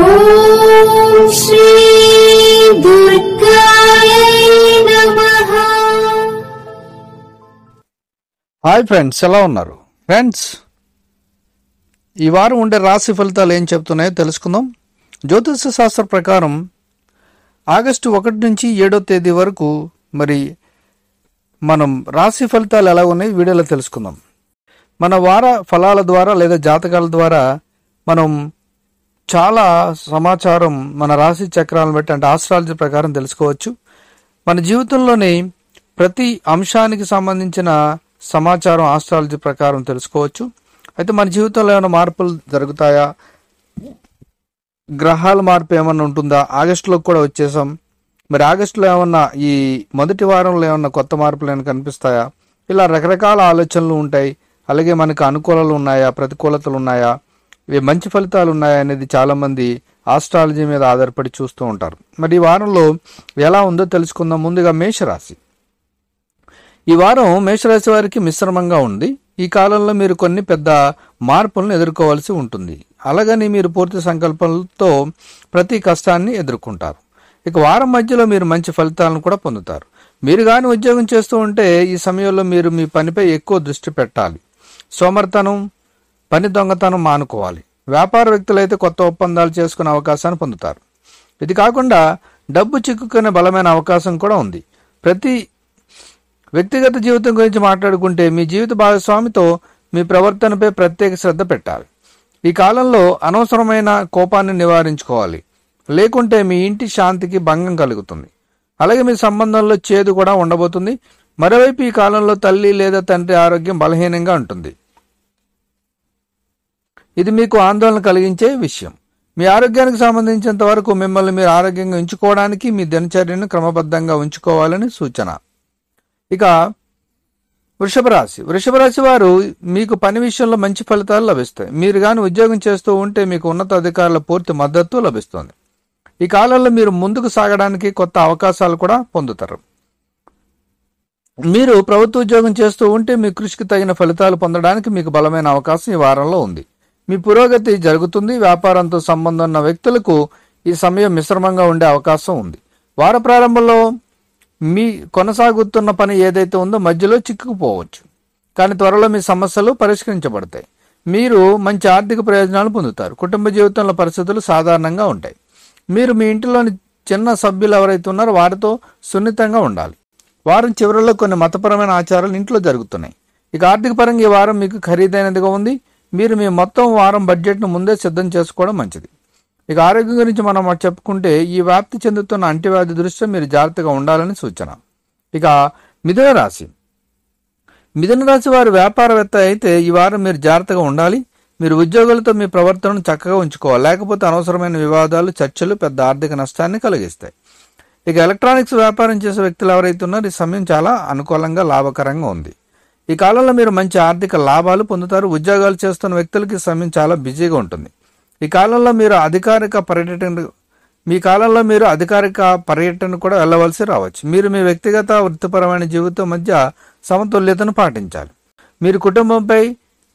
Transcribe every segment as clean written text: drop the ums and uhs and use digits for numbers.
ఓం శ్రీ దుర్గాయ నమః. Hi friends, ఎలా ఉన్నారు? ఫ్రెండ్స్, ఈ వారం ఉండే రాశి ఫలితాలు ఏం చెప్తున్నాయో తెలుసుకుందాం. జ్యోతిష శాస్త్ర ప్రకారం ఆగస్టు 1 నుంచి 7వ తేదీ వరకు మరి మనం రాశి ఫలితాలు ఎలా ఉన్నాయి వీడియోలో తెలుసుకుందాం. మన వార ఫలాల ద్వారా లేదా జాతకాల ద్వారా మనం చాలా సమాచారం మన రాశి చక్రాలను బట్టి అంటే ఆస్ట్రాలజీ ప్రకారం తెలుసుకోవచ్చు. మన జీవితంలోని ప్రతి అంశానికి సంబంధించిన సమాచారం ఆస్ట్రాలజీ ప్రకారం తెలుసుకోవచ్చు. అయితే మన జీవితంలో ఏమైనా మార్పులు జరుగుతాయా, గ్రహాల మార్పు ఏమన్నా ఉంటుందా? ఆగస్టులో కూడా వచ్చేసాం. మరి ఆగస్టులో ఏమన్నా ఈ మొదటి వారంలో ఏమన్నా కొత్త మార్పులు ఏమైనా కనిపిస్తాయా? ఇలా రకరకాల ఆలోచనలు ఉంటాయి. అలాగే మనకు అనుకూలలు ఉన్నాయా, ప్రతికూలతలు ఉన్నాయా, ఇవి మంచి ఫలితాలు ఉన్నాయా అనేది చాలామంది ఆస్ట్రాలజీ మీద ఆధారపడి చూస్తూ ఉంటారు. మరి ఈ వారంలో ఎలా ఉందో తెలుసుకుందాం. ముందుగా మేషరాశి. ఈ వారం మేషరాశి వారికి మిశ్రమంగా ఉంది. ఈ కాలంలో మీరు కొన్ని పెద్ద మార్పులను ఎదుర్కోవాల్సి ఉంటుంది. అలాగని మీరు పూర్తి సంకల్పంతో ప్రతి కష్టాన్ని ఎదుర్కొంటారు. ఇక వారం మధ్యలో మీరు మంచి ఫలితాలను కూడా పొందుతారు. మీరు కానీ ఉద్యోగం చేస్తూ ఉంటే ఈ సమయంలో మీరు మీ పనిపై ఎక్కువ దృష్టి పెట్టాలి. సోమర్తనం, పని దొంగతనం మానుకోవాలి. వ్యాపార వ్యక్తులైతే కొత్త ఒప్పందాలు చేసుకునే అవకాశాన్ని పొందుతారు. ఇది కాకుండా డబ్బు చిక్కుకునే బలమైన అవకాశం కూడా ఉంది. ప్రతి వ్యక్తిగత జీవితం గురించి మాట్లాడుకుంటే మీ జీవిత భాగస్వామితో మీ ప్రవర్తనపై ప్రత్యేక శ్రద్ధ పెట్టాలి. ఈ కాలంలో అనవసరమైన కోపాన్ని నివారించుకోవాలి, లేకుంటే మీ ఇంటి శాంతికి భంగం కలుగుతుంది. అలాగే మీ సంబంధంలో చేదు కూడా ఉండబోతుంది. మరోవైపు ఈ కాలంలో తల్లి లేదా తండ్రి ఆరోగ్యం బలహీనంగా ఉంటుంది. ఇది మీకు ఆందోళన కలిగించే విషయం. మీ ఆరోగ్యానికి సంబంధించినంత వరకు మిమ్మల్ని మీరు ఆరోగ్యంగా ఉంచుకోవడానికి మీ దినచర్యను క్రమబద్ధంగా ఉంచుకోవాలని సూచన. ఇక వృషభ రాశి. వృషభ రాశి వారు మీకు పని విషయంలో మంచి ఫలితాలు లభిస్తాయి. మీరు కానీ ఉద్యోగం చేస్తూ ఉంటే మీకు ఉన్నత అధికారుల పూర్తి మద్దతు లభిస్తుంది. ఈ కాలంలో మీరు ముందుకు సాగడానికి కొత్త అవకాశాలు కూడా పొందుతారు. మీరు ప్రభుత్వ ఉద్యోగం చేస్తూ ఉంటే మీ కృషికి తగిన ఫలితాలు పొందడానికి మీకు బలమైన అవకాశం ఈ వారంలో ఉంది. మీ పురోగతి జరుగుతుంది. వ్యాపారంతో సంబంధం ఉన్న వ్యక్తులకు ఈ సమయం మిశ్రమంగా ఉండే అవకాశం ఉంది. వార ప్రారంభంలో మీ కొనసాగుతున్న పని ఏదైతే ఉందో మధ్యలో చిక్కుకుపోవచ్చు, కానీ త్వరలో మీ సమస్యలు పరిష్కరించబడతాయి. మీరు మంచి ఆర్థిక ప్రయోజనాలు పొందుతారు. కుటుంబ జీవితంలో పరిస్థితులు సాధారణంగా ఉంటాయి. మీరు మీ ఇంటిలోని చిన్న సభ్యులు ఎవరైతే ఉన్నారో వారితో సున్నితంగా ఉండాలి. వారం చివరిలో కొన్ని మతపరమైన ఆచారాలు ఇంట్లో జరుగుతున్నాయి. ఇక ఆర్థిక పరంగా ఈ వారం మీకు ఖరీదైనదిగా ఉంది. మీరు మీ మొత్తం వారం బడ్జెట్ను ముందే సిద్ధం చేసుకోవడం మంచిది. ఇక ఆరోగ్యం గురించి మనం చెప్పుకుంటే ఈ వ్యాప్తి చెందుతున్న అంటువ్యాధి దృష్ట్యా మీరు జాగ్రత్తగా ఉండాలని సూచన. ఇక మిథున రాశి. మిథున రాశి వారు వ్యాపారవేత్త అయితే ఈ వారం మీరు జాగ్రత్తగా ఉండాలి. మీరు ఉద్యోగులతో మీ ప్రవర్తనను చక్కగా ఉంచుకోవాలి, లేకపోతే అనవసరమైన వివాదాలు, చర్చలు పెద్ద ఆర్థిక నష్టాన్ని కలిగిస్తాయి. ఇక ఎలక్ట్రానిక్స్ వ్యాపారం చేసే వ్యక్తులు ఎవరైతే ఉన్నారో ఈ సమయం చాలా అనుకూలంగా లాభకరంగా ఉంది. ఈ కాలంలో మీరు మంచి ఆర్థిక లాభాలు పొందుతారు. ఉద్యోగాలు చేస్తున్న వ్యక్తులకి సమయం చాలా బిజీగా ఉంటుంది. ఈ కాలంలో మీరు అధికారిక పర్యటన కూడా వెళ్ళవలసి రావచ్చు. మీరు మీ వ్యక్తిగత వృత్తిపరమైన జీవితం మధ్య సమతుల్యతను పాటించాలి. మీరు కుటుంబంపై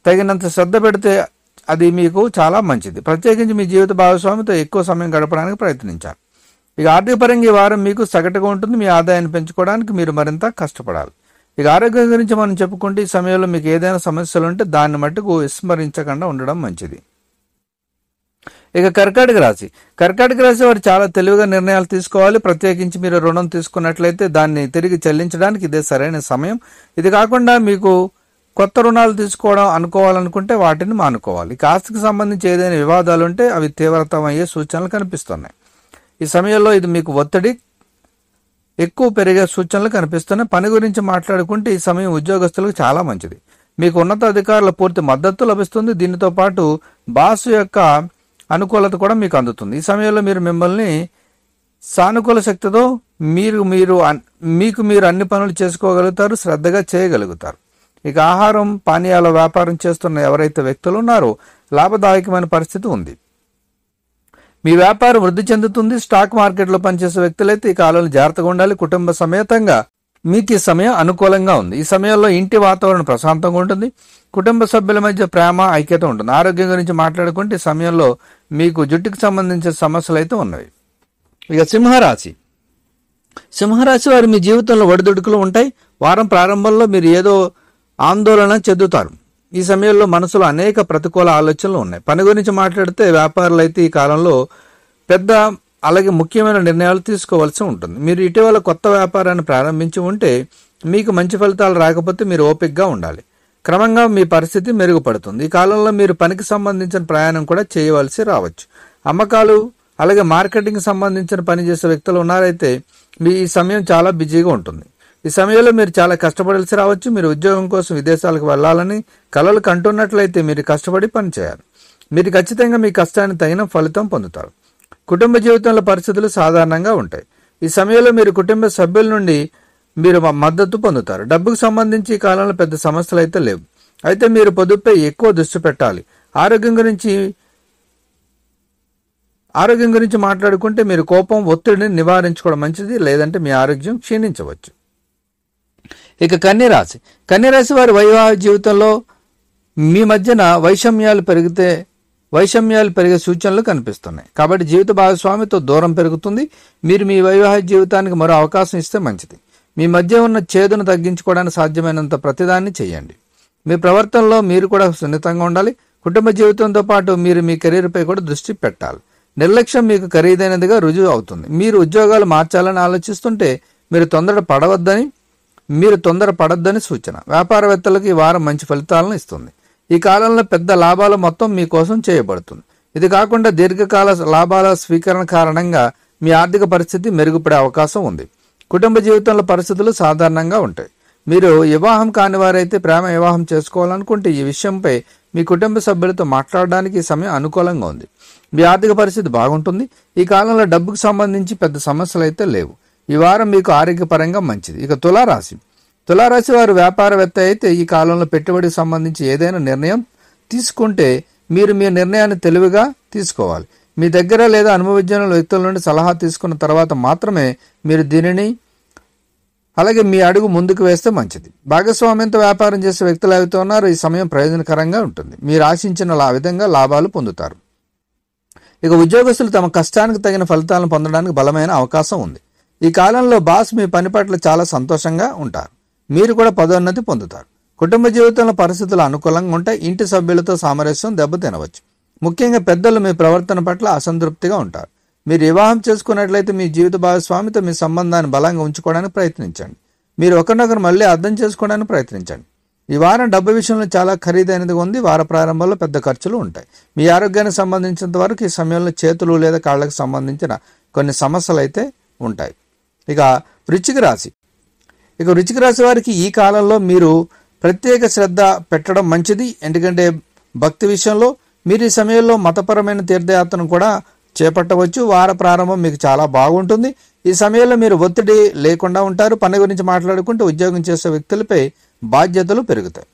తగినంత శ్రద్ధ పెడితే అది మీకు చాలా మంచిది. ప్రత్యేకించి మీ జీవిత భాగస్వామితో ఎక్కువ సమయం గడపడానికి ప్రయత్నించాలి. ఇక ఆర్థిక పరంగా ఈ వారం మీకు సగటుగా ఉంటుంది. మీ ఆదాయాన్ని పెంచుకోవడానికి మీరు మరింత కష్టపడాలి. ఇక ఆరోగ్యం గురించి మనం చెప్పుకుంటే ఈ సమయంలో మీకు ఏదైనా సమస్యలు ఉంటే దాన్ని మట్టుకు విస్మరించకుండా ఉండడం మంచిది. ఇక కర్కాటక రాశి. కర్కాటక రాశి వారు చాలా తెలివిగా నిర్ణయాలు తీసుకోవాలి. ప్రత్యేకించి మీరు రుణం తీసుకున్నట్లయితే దాన్ని తిరిగి చెల్లించడానికి ఇదే సరైన సమయం. ఇది కాకుండా మీకు కొత్త రుణాలు తీసుకోవడం అనుకోవాలనుకుంటే వాటిని మానుకోవాలి. ఇక ఆస్తికి సంబంధించి ఏదైనా వివాదాలు ఉంటే అవి తీవ్రతమయ్యే సూచనలు కనిపిస్తున్నాయి. ఈ సమయంలో ఇది మీకు ఒత్తిడి ఎక్కువ పెరిగే సూచనలు కనిపిస్తున్నాయి. పని గురించి మాట్లాడుకుంటే ఈ సమయం ఉద్యోగస్తులకు చాలా మంచిది. మీకు ఉన్నత అధికారుల పూర్తి మద్దతు లభిస్తుంది. దీనితో పాటు బాస్ యొక్క అనుకూలత కూడా మీకు అందుతుంది. ఈ సమయంలో మీరు మిమ్మల్ని సానుకూల శక్తితో మీకు మీరు అన్ని పనులు చేసుకోగలుగుతారు, శ్రద్ధగా చేయగలుగుతారు. ఇక ఆహారం పానీయాల వ్యాపారం చేస్తున్న ఎవరైతే వ్యక్తులు ఉన్నారో లాభదాయకమైన పరిస్థితి ఉంది. మీ వ్యాపారం వృద్ధి చెందుతుంది. స్టాక్ మార్కెట్లో పనిచేసే వ్యక్తులైతే ఈ కాలంలో జాగ్రత్తగా ఉండాలి. కుటుంబ సమేతంగా మీకు ఈ సమయం అనుకూలంగా ఉంది. ఈ సమయంలో ఇంటి వాతావరణం ప్రశాంతంగా ఉంటుంది. కుటుంబ సభ్యుల మధ్య ప్రేమ ఐక్యత ఉంటుంది. ఆరోగ్యం గురించి మాట్లాడుకుంటే ఈ సమయంలో మీకు జుట్టుకు సంబంధించిన సమస్యలు అయితే ఉన్నవి. ఇక సింహరాశి. సింహరాశి వారు మీ జీవితంలో ఒడిదుడుకులు ఉంటాయి. వారం ప్రారంభంలో మీరు ఏదో ఆందోళన చెందుతారు. ఈ సమయంలో మనసులో అనేక ప్రతికూల ఆలోచనలు ఉన్నాయి. పని గురించి మాట్లాడితే వ్యాపారులు అయితే ఈ కాలంలో పెద్ద అలాగే ముఖ్యమైన నిర్ణయాలు తీసుకోవాల్సి ఉంటుంది. మీరు ఇటీవల కొత్త వ్యాపారాన్ని ప్రారంభించి ఉంటే మీకు మంచి ఫలితాలు రాకపోతే మీరు ఓపికగా ఉండాలి. క్రమంగా మీ పరిస్థితి మెరుగుపడుతుంది. ఈ కాలంలో మీరు పనికి సంబంధించిన ప్రయాణం కూడా చేయవలసి రావచ్చు. అమ్మకాలు అలాగే మార్కెటింగ్ సంబంధించిన పని చేసే వ్యక్తులు ఉన్నారైతే మీ ఈ సమయం చాలా బిజీగా ఉంటుంది. ఈ సమయంలో మీరు చాలా కష్టపడాల్సి రావచ్చు. మీరు ఉద్యోగం కోసం విదేశాలకు వెళ్లాలని కలలు కంటున్నట్లయితే మీరు కష్టపడి పని చేయాలి. మీరు ఖచ్చితంగా మీ కష్టానికి తగిన ఫలితం పొందుతారు. కుటుంబ జీవితంలో పరిస్థితులు సాధారణంగా ఉంటాయి. ఈ సమయంలో మీరు కుటుంబ సభ్యుల నుండి మీరు మద్దతు పొందుతారు. డబ్బుకు సంబంధించి ఈ కాలంలో పెద్ద సమస్యలు అయితే లేవు. అయితే మీరు పొదుపుపై ఎక్కువ దృష్టి పెట్టాలి. ఆరోగ్యం గురించి మాట్లాడుకుంటే మీరు కోపం, ఒత్తిడిని నివారించుకోవడం మంచిది. లేదంటే మీ ఆరోగ్యం క్షీణించవచ్చు. ఇక కన్యరాశి. కన్యరాశి వారి వైవాహిక జీవితంలో మీ మధ్యన వైషమ్యాలు పెరిగే సూచనలు కనిపిస్తున్నాయి. కాబట్టి జీవిత భాగస్వామితో దూరం పెరుగుతుంది. మీరు మీ వైవాహిక జీవితానికి మరో అవకాశం ఇస్తే మంచిది. మీ మధ్య ఉన్న చేదును తగ్గించుకోవడానికి సాధ్యమైనంత ప్రతిదాన్ని చేయండి. మీ ప్రవర్తనలో మీరు కూడా సున్నితంగా ఉండాలి. కుటుంబ జీవితంతో పాటు మీరు మీ కెరీర్పై కూడా దృష్టి పెట్టాలి. నిర్లక్ష్యం మీకు ఖరీదైనదిగా రుజువు అవుతుంది. మీరు ఉద్యోగాలు మార్చాలని ఆలోచిస్తుంటే మీరు తొందర పడొద్దని సూచన. వ్యాపారవేత్తలకు ఈ వారం మంచి ఫలితాలను ఇస్తుంది. ఈ కాలంలో పెద్ద లాభాల మొత్తం మీకోసం చేయబడుతుంది. ఇది కాకుండా దీర్ఘకాల లాభాల స్వీకరణ కారణంగా మీ ఆర్థిక పరిస్థితి మెరుగుపడే అవకాశం ఉంది. కుటుంబ జీవితంలో పరిస్థితులు సాధారణంగా ఉంటాయి. మీరు వివాహం కాని వారైతే ప్రేమ వివాహం చేసుకోవాలనుకుంటే ఈ విషయంపై మీ కుటుంబ సభ్యులతో మాట్లాడడానికి ఈ సమయం అనుకూలంగా ఉంది. మీ ఆర్థిక పరిస్థితి బాగుంటుంది. ఈ కాలంలో డబ్బుకు సంబంధించి పెద్ద సమస్యలు అయితే లేవు. ఈ వారం మీకు ఆరోగ్యపరంగా మంచిది. ఇక తులారాశి వారు వ్యాపారవేత్త అయితే ఈ కాలంలో పెట్టుబడికి సంబంధించి ఏదైనా నిర్ణయం తీసుకుంటే మీరు మీ నిర్ణయాన్ని తెలివిగా తీసుకోవాలి. మీ దగ్గర లేదా అనుభవజ్ఞుల వ్యక్తుల నుండి సలహా తీసుకున్న తర్వాత మాత్రమే మీరు దీనిని అలాగే మీ అడుగు ముందుకు వేస్తే మంచిది. భాగస్వామ్యంతో వ్యాపారం చేసే వ్యక్తులు ఎవరైతే ఉన్నారో ఈ సమయం ప్రయోజనకరంగా ఉంటుంది. మీరు ఆశించిన విధంగా లాభాలు పొందుతారు. ఇక ఉద్యోగస్తులు తమ కష్టానికి తగిన ఫలితాలను పొందడానికి బలమైన అవకాశం ఉంది. ఈ కాలంలో బాస్ మీ పని పట్ల చాలా సంతోషంగా ఉంటారు. మీరు కూడా పదోన్నతి పొందుతారు. కుటుంబ జీవితంలో పరిస్థితులు అనుకూలంగా ఉంటాయి. ఇంటి సభ్యులతో సామరస్యం దెబ్బతినవచ్చు. ముఖ్యంగా పెద్దలు మీ ప్రవర్తన పట్ల అసంతృప్తిగా ఉంటారు. మీరు వివాహం చేసుకున్నట్లయితే మీ జీవిత భాగస్వామితో మీ సంబంధాన్ని బలంగా ఉంచుకోవడానికి ప్రయత్నించండి. మీరు ఒకరినొకరు మళ్ళీ అర్థం చేసుకోవడానికి ప్రయత్నించండి. ఈ వారం డబ్బు విషయంలో చాలా ఖరీదైనదిగా ఉంది. వార ప్రారంభంలో పెద్ద ఖర్చులు ఉంటాయి. మీ ఆరోగ్యానికి సంబంధించినంత వరకు ఈ సమయంలో చేతులు లేదా కాళ్ళకు సంబంధించిన కొన్ని సమస్యలు అయితే ఉంటాయి. ఇక వృశ్చిక రాశి వారికి ఈ కాలంలో మీరు ప్రత్యేక శ్రద్ధ పెట్టడం మంచిది. ఎందుకంటే భక్తి విషయంలో మీరు ఈ సమయంలో మతపరమైన తీర్థయాత్రను కూడా చేపట్టవచ్చు. వార ప్రారంభం మీకు చాలా బాగుంటుంది. ఈ సమయంలో మీరు ఒత్తిడి లేకుండా ఉంటారు. పని గురించి మాట్లాడుకుంటూ ఉద్యోగం చేసే వ్యక్తులపై బాధ్యతలు పెరుగుతాయి.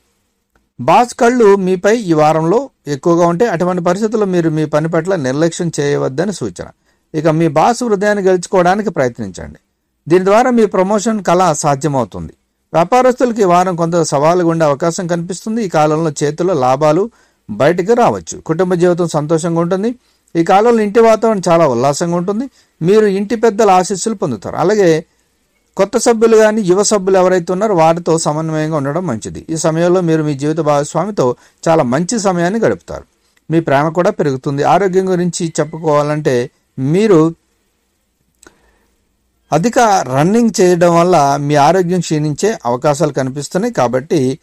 బాస్ కళ్ళు మీపై ఈ వారంలో ఎక్కువగా ఉంటాయి. అటువంటి పరిస్థితుల్లో మీరు మీ పని పట్ల నిర్లక్ష్యం చేయవద్దని సూచన. ఇక మీ బాస్ హృదయాన్ని గెలుచుకోవడానికి ప్రయత్నించండి. దీని ద్వారా మీ ప్రమోషన్ కళ సాధ్యమవుతుంది. వ్యాపారస్తులకి ఈ వారం కొంత సవాలుగా ఉండే అవకాశం కనిపిస్తుంది. ఈ కాలంలో చేతుల్లో లాభాలు బయటకు రావచ్చు. కుటుంబ జీవితం సంతోషంగా ఉంటుంది. ఈ కాలంలో ఇంటి వాతావరణం చాలా ఉల్లాసంగా ఉంటుంది. మీరు ఇంటి పెద్దల ఆశీస్సులు పొందుతారు. అలాగే కొత్త సభ్యులు కానీ యువ సభ్యులు ఎవరైతే ఉన్నారో వారితో సమన్వయంగా ఉండడం మంచిది. ఈ సమయంలో మీరు మీ జీవిత భాగస్వామితో చాలా మంచి సమయాన్ని గడుపుతారు. మీ ప్రేమ కూడా పెరుగుతుంది. ఆరోగ్యం గురించి చెప్పుకోవాలంటే మీరు అధిక రన్నింగ్ చేయడం వల్ల మీ ఆరోగ్యం క్షీణించే అవకాశాలు కనిపిస్తున్నాయి. కాబట్టి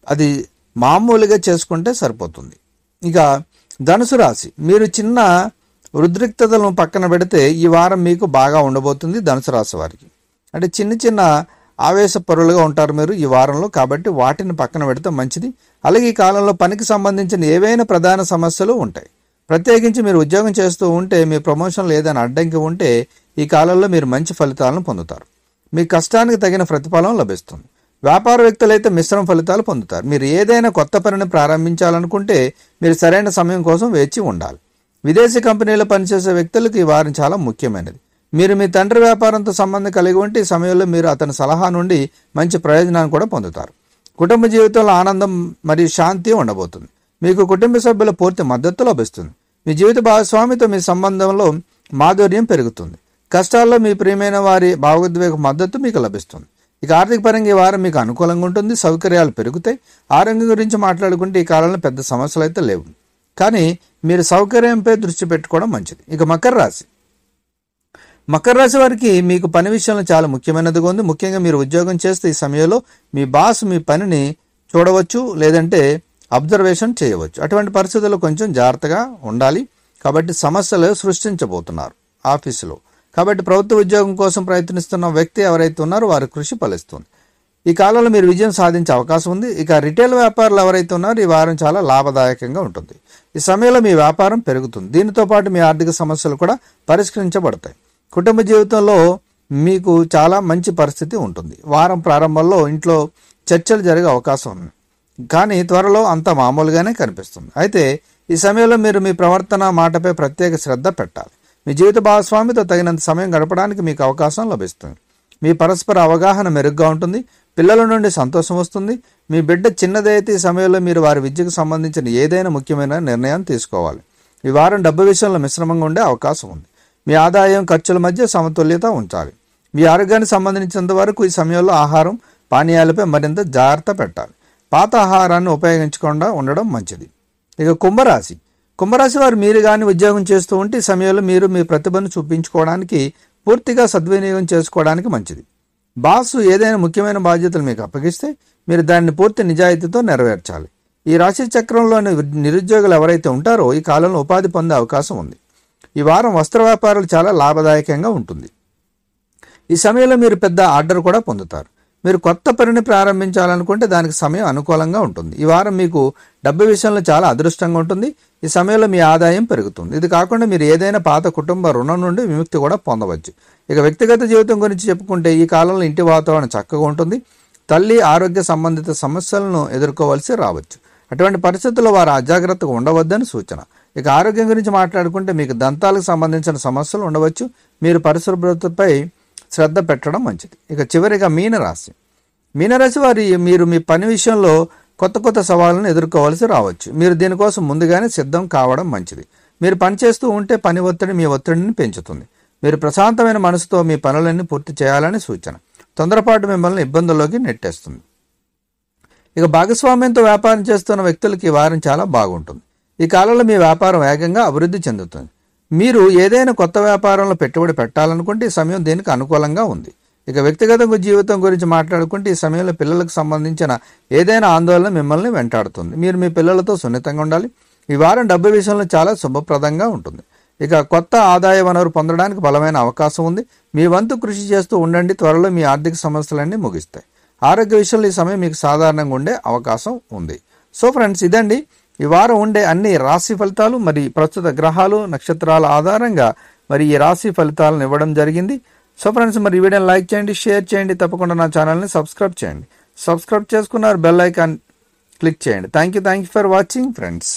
అది మామూలుగా చేసుకుంటే సరిపోతుంది. ఇక ధనుసు రాశి. మీరు చిన్న ఉద్రిక్తతలను పక్కన పెడితే ఈ వారం మీకు బాగా ఉండబోతుంది. ధనుసు రాశి వారికి అంటే చిన్న ఆవేశపరులుగా ఉంటారు మీరు ఈ వారంలో. కాబట్టి వాటిని పక్కన పెడితే మంచిది. అలాగే ఈ కాలంలో పనికి సంబంధించిన ఏవైనా ప్రధాన సమస్యలు ఉంటాయి. ప్రత్యేకించి మీరు ఉద్యోగం చేస్తూ ఉంటే మీ ప్రమోషన్లు ఏదైనా అడ్డంకి ఉంటే ఈ కాలంలో మీరు మంచి ఫలితాలను పొందుతారు. మీ కష్టానికి తగిన ప్రతిఫలం లభిస్తుంది. వ్యాపార వ్యక్తులైతే మిశ్రమ ఫలితాలు పొందుతారు. మీరు ఏదైనా కొత్త పనిని ప్రారంభించాలనుకుంటే మీరు సరైన సమయం కోసం వేచి ఉండాలి. విదేశీ కంపెనీలో పనిచేసే వ్యక్తులకు ఈ వారం చాలా ముఖ్యమైనది. మీరు మీ తండ్రి వ్యాపారంతో సంబంధం కలిగి ఉంటే ఈ సమయంలో మీరు అతని సలహా నుండి మంచి ప్రయోజనాన్ని కూడా పొందుతారు. కుటుంబ జీవితంలో ఆనందం మరియు శాంతి ఉండబోతుంది. మీకు కుటుంబ సభ్యుల పూర్తి మద్దతు లభిస్తుంది. మీ జీవిత భాగస్వామితో మీ సంబంధంలో మాధుర్యం పెరుగుతుంది. కష్టాల్లో మీ ప్రియమైన వారి భావోద్వేగ మద్దతు మీకు లభిస్తుంది. ఇక ఆర్థిక పరంగా ఈ వారం మీకు అనుకూలంగా ఉంటుంది. సౌకర్యాలు పెరుగుతాయి. ఆరోగ్యం గురించి మాట్లాడుకుంటే ఈ కాలంలో పెద్ద సమస్యలు అయితే లేవు, కానీ మీరు సౌకర్యంపై దృష్టి పెట్టుకోవడం మంచిది. ఇక మకర రాశి వారికి మీకు పని విషయంలో చాలా ముఖ్యమైనదిగా ఉంది. ముఖ్యంగా మీరు ఉద్యోగం చేస్తే ఈ సమయంలో మీ బాస్ మీ పనిని చూడవచ్చు, లేదంటే అబ్జర్వేషన్ చేయవచ్చు. అటువంటి పరిస్థితుల్లో కొంచెం జాగ్రత్తగా ఉండాలి. కాబట్టి సమస్యలు సృష్టించబోతున్నారు ఆఫీసులో. కాబట్టి ప్రభుత్వ ఉద్యోగం కోసం ప్రయత్నిస్తున్న వ్యక్తి ఎవరైతే ఉన్నారో వారి కృషి ఫలిస్తుంది. ఈ కాలంలో మీరు విజయం సాధించే అవకాశం ఉంది. ఇక రిటైల్ వ్యాపారులు ఎవరైతే ఉన్నారో ఈ వారం చాలా లాభదాయకంగా ఉంటుంది. ఈ సమయంలో మీ వ్యాపారం పెరుగుతుంది. దీనితో పాటు మీ ఆర్థిక సమస్యలు కూడా పరిష్కరించబడతాయి. కుటుంబ జీవితంలో మీకు చాలా మంచి పరిస్థితి ఉంటుంది. వారం ప్రారంభంలో ఇంట్లో చర్చలు జరిగే అవకాశం ఉంది, కానీ త్వరలో అంత మామూలుగానే కనిపిస్తుంది. అయితే ఈ సమయంలో మీరు మీ ప్రవర్తన మాటపై ప్రత్యేక శ్రద్ధ పెట్టాలి. మీ జీవిత భాగస్వామితో తగినంత సమయం గడపడానికి మీకు అవకాశం లభిస్తుంది. మీ పరస్పర అవగాహన మెరుగ్గా ఉంటుంది. పిల్లల నుండి సంతోషం వస్తుంది. మీ బిడ్డ చిన్నదైతే ఈ సమయంలో మీరు వారి విద్యకు సంబంధించిన ఏదైనా ముఖ్యమైన నిర్ణయం తీసుకోవాలి. ఈ వారం డబ్బు విషయంలో మిశ్రమంగా ఉండే అవకాశం ఉంది. మీ ఆదాయం ఖర్చుల మధ్య సమతుల్యత ఉంచాలి. మీ ఆరోగ్యానికి సంబంధించినంత వరకు ఈ సమయంలో ఆహారం పానీయాలపై మరింత జాగ్రత్త పెట్టాలి. పాత ఆహారాన్ని ఉపయోగించకుండా ఉండడం మంచిది. ఇక కుంభరాశి వారు మీరు కానీ ఉద్యోగం చేస్తూ ఉంటే ఈ సమయంలో మీరు మీ ప్రతిభను చూపించుకోవడానికి పూర్తిగా సద్వినియోగం చేసుకోవడానికి మంచిది. బాసు ఏదైనా ముఖ్యమైన బాధ్యతలు మీకు అప్పగిస్తే మీరు దాన్ని పూర్తి నిజాయితీతో నెరవేర్చాలి. ఈ రాశి చక్రంలోని నిరుద్యోగులు ఎవరైతే ఉంటారో ఈ కాలంలో ఉపాధి పొందే అవకాశం ఉంది. ఈ వారం వస్త్ర వ్యాపారాలు చాలా లాభదాయకంగా ఉంటుంది. ఈ సమయంలో మీరు పెద్ద ఆర్డర్ కూడా పొందుతారు. మీరు కొత్త పనిని ప్రారంభించాలనుకుంటే దానికి సమయం అనుకూలంగా ఉంటుంది. ఈ వారం మీకు డబ్బు విషయంలో చాలా అదృష్టంగా ఉంటుంది. ఈ సమయంలో మీ ఆదాయం పెరుగుతుంది. ఇది కాకుండా మీరు ఏదైనా పాత కుటుంబ రుణం నుండి విముక్తి కూడా పొందవచ్చు. ఇక వ్యక్తిగత జీవితం గురించి చెప్పుకుంటే ఈ కాలంలో ఇంటి వాతావరణం చక్కగా ఉంటుంది. తల్లి ఆరోగ్య సంబంధిత సమస్యలను ఎదుర్కోవాల్సి రావచ్చు. అటువంటి పరిస్థితుల్లో వారు అజాగ్రత్తగా ఉండవద్దని సూచన. ఇక ఆరోగ్యం గురించి మాట్లాడుకుంటే మీకు దంతాలకు సంబంధించిన సమస్యలు ఉండవచ్చు. మీరు పరిశుభ్రతపై శ్రద్ధ పెట్టడం మంచిది. ఇక చివరిగా మీనరాశి వారి మీరు మీ పని విషయంలో కొత్త సవాళ్ళను ఎదుర్కోవాల్సి రావచ్చు. మీరు దీనికోసం ముందుగానే సిద్ధం కావడం మంచిది. మీరు పనిచేస్తూ ఉంటే పని ఒత్తిడి మీ ఒత్తిడిని పెంచుతుంది. మీరు ప్రశాంతమైన మనసుతో మీ పనులన్నీ పూర్తి చేయాలని సూచన. తొందరపాటు మిమ్మల్ని ఇబ్బందుల్లోకి నెట్టేస్తుంది. ఇక భాగస్వామ్యంతో వ్యాపారం చేస్తున్న వ్యక్తులకి ఈ వారం చాలా బాగుంటుంది. ఈ కాలంలో మీ వ్యాపారం వేగంగా అభివృద్ధి చెందుతుంది. మీరు ఏదైనా కొత్త వ్యాపారంలో పెట్టుబడి పెట్టాలనుకుంటే ఈ సమయం దీనికి అనుకూలంగా ఉంది. ఇక వ్యక్తిగత జీవితం గురించి మాట్లాడుకుంటే ఈ సమయంలో పిల్లలకు సంబంధించిన ఏదైనా ఆందోళన మిమ్మల్ని వెంటాడుతుంది. మీరు మీ పిల్లలతో సున్నితంగా ఉండాలి. ఈ వారం డబ్బు విషయంలో చాలా శుభప్రదంగా ఉంటుంది. ఇక కొత్త ఆదాయ వనరు పొందడానికి బలమైన అవకాశం ఉంది. మీ వంతు కృషి చేస్తూ ఉండండి. త్వరలో మీ ఆర్థిక సమస్యలన్నీ ముగిస్తాయి. ఆరోగ్య విషయంలో ఈ సమయం మీకు సాధారణంగా ఉండే అవకాశం ఉంది. సో ఫ్రెండ్స్, ఇదండి ఈ వారం ఉండే అన్ని రాశి ఫలితాలు. మరి ప్రస్తుత గ్రహాలు నక్షత్రాల ఆధారంగా మరి ఈ రాశి ఫలితాలను ఇవ్వడం జరిగింది. సో ఫ్రెండ్స్, మరి ఈ వీడియోని లైక్ చేయండి, షేర్ చేయండి, తప్పకుండా నా ఛానల్ని సబ్స్క్రైబ్ చేయండి. సబ్స్క్రైబ్ చేసుకున్నారు, బెల్ ఐకాన్ క్లిక్ చేయండి. Thank you for watching friends.